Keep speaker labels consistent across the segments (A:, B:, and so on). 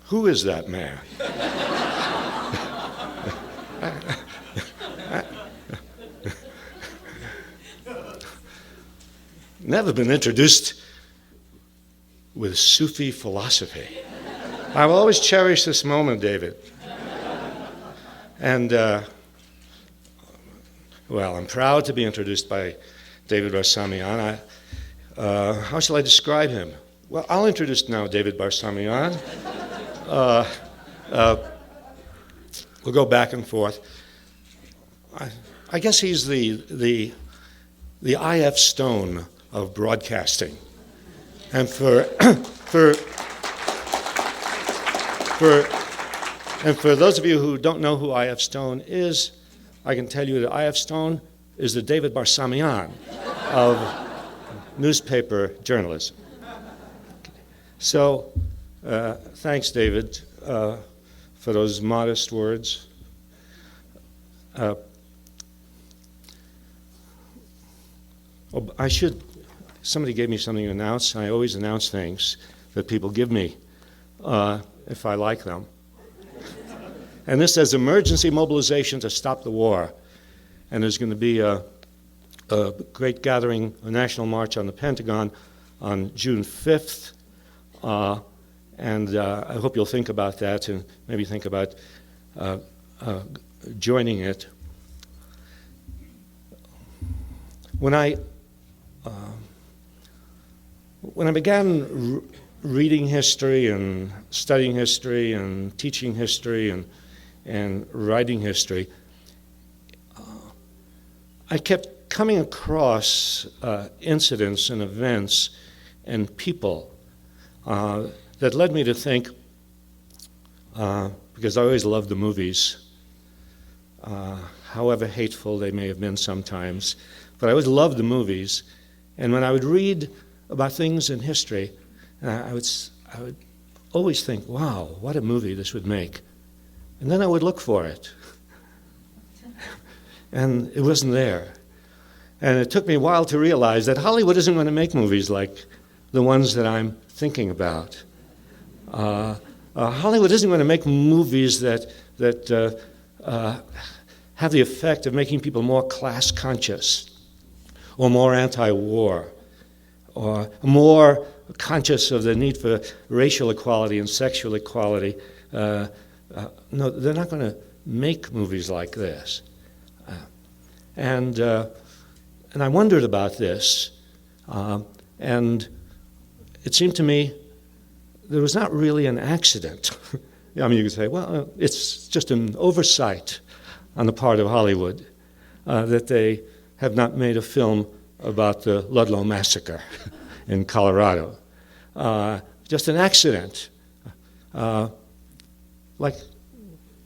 A: Who is that man? Never been introduced with Sufi philosophy. I will always cherish this moment, David. And, well, I'm proud to be introduced by David Barsamian. How shall I describe him? Well, I'll introduce now David Barsamian. We'll go back and forth. I guess he's the I.F. Stone of broadcasting. And for those of you who don't know who I.F. Stone is, I can tell you that I.F. Stone is the David Barsamian of newspaper journalism. So, thanks, David, for those modest words. Somebody gave me something to announce. I always announce things that people give me if I like them. And this says emergency mobilization to stop the war. And there's going to be a great gathering, a national march on the Pentagon on June 5th. And I hope you'll think about that and maybe think about joining it. When I began reading history and studying history and teaching history and writing history, I kept coming across incidents and events and people that led me to think, because I always loved the movies, however hateful they may have been sometimes, but I always loved the movies. And when I would read about things in history, I would always think, wow, what a movie this would make. And then I would look for it. And it wasn't there. And it took me a while to realize that Hollywood isn't going to make movies like the ones that I'm thinking about. Hollywood isn't going to make movies that have the effect of making people more class conscious, or more anti-war, or more conscious of the need for racial equality and sexual equality. No, they're not going to make movies like this. And I wondered about this, and it seemed to me there was not really an accident. I mean, you could say, well, it's just an oversight on the part of Hollywood that they have not made a film about the Ludlow Massacre in Colorado. Just an accident, like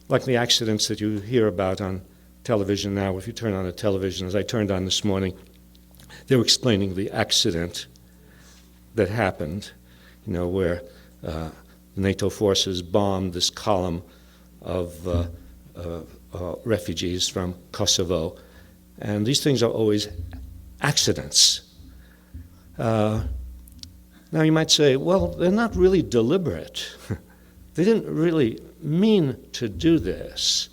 A: the accidents that you hear about on television now. If you turn on the television, as I turned on this morning, they were explaining the accident that happened, where the NATO forces bombed this column of refugees from Kosovo. And these things are always accidents. Now you might say, well, they're not really deliberate. They didn't really mean to do this.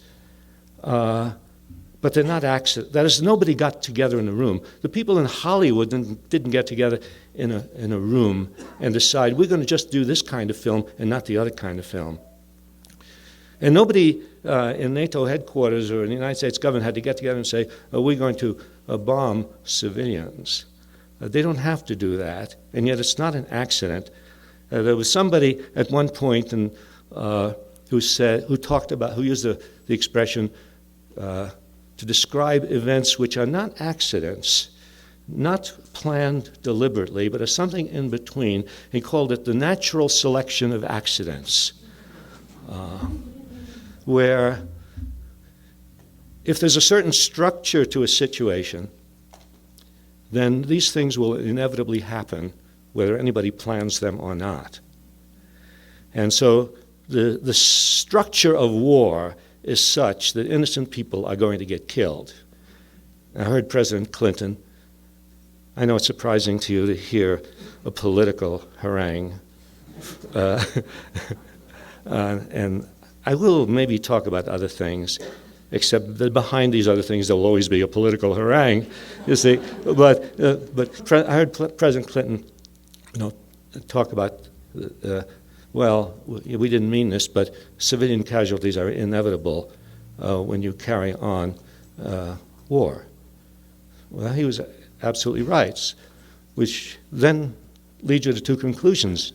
A: But they're not accidents. That is, nobody got together in a room. The people in Hollywood didn't get together in a room and decide, we're going to just do this kind of film and not the other kind of film. And nobody in NATO headquarters or in the United States government had to get together and say, we're going to bomb civilians. They don't have to do that, and yet it's not an accident. There was somebody at one point who used the expression to describe events which are not accidents, not planned deliberately, but are something in between. He called it the natural selection of accidents, where if there's a certain structure to a situation, then these things will inevitably happen, whether anybody plans them or not. And so the structure of war is such that innocent people are going to get killed. I heard President Clinton, I know it's surprising to you to hear a political harangue And I will maybe talk about other things, except that behind these other things there will always be a political harangue, you see. But I heard President Clinton, talk about, well, we didn't mean this, but civilian casualties are inevitable when you carry on war. Well, he was absolutely right, which then leads you to two conclusions.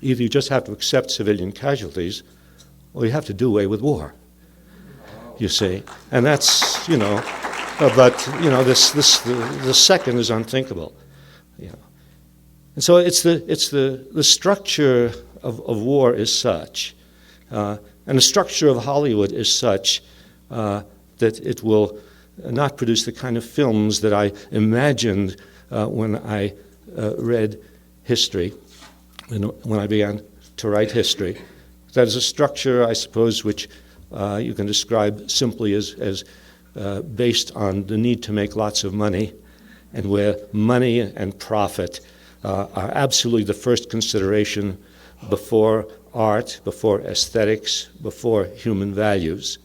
A: Either you just have to accept civilian casualties, or you have to do away with war, you see. And that's, the second is unthinkable, And so it's the structure of war is such, and the structure of Hollywood is such that it will not produce the kind of films that I imagined when I read history, when I began to write history. That is a structure, I suppose, which you can describe simply as based on the need to make lots of money, and where money and profit are absolutely the first consideration before art, before aesthetics, before human values.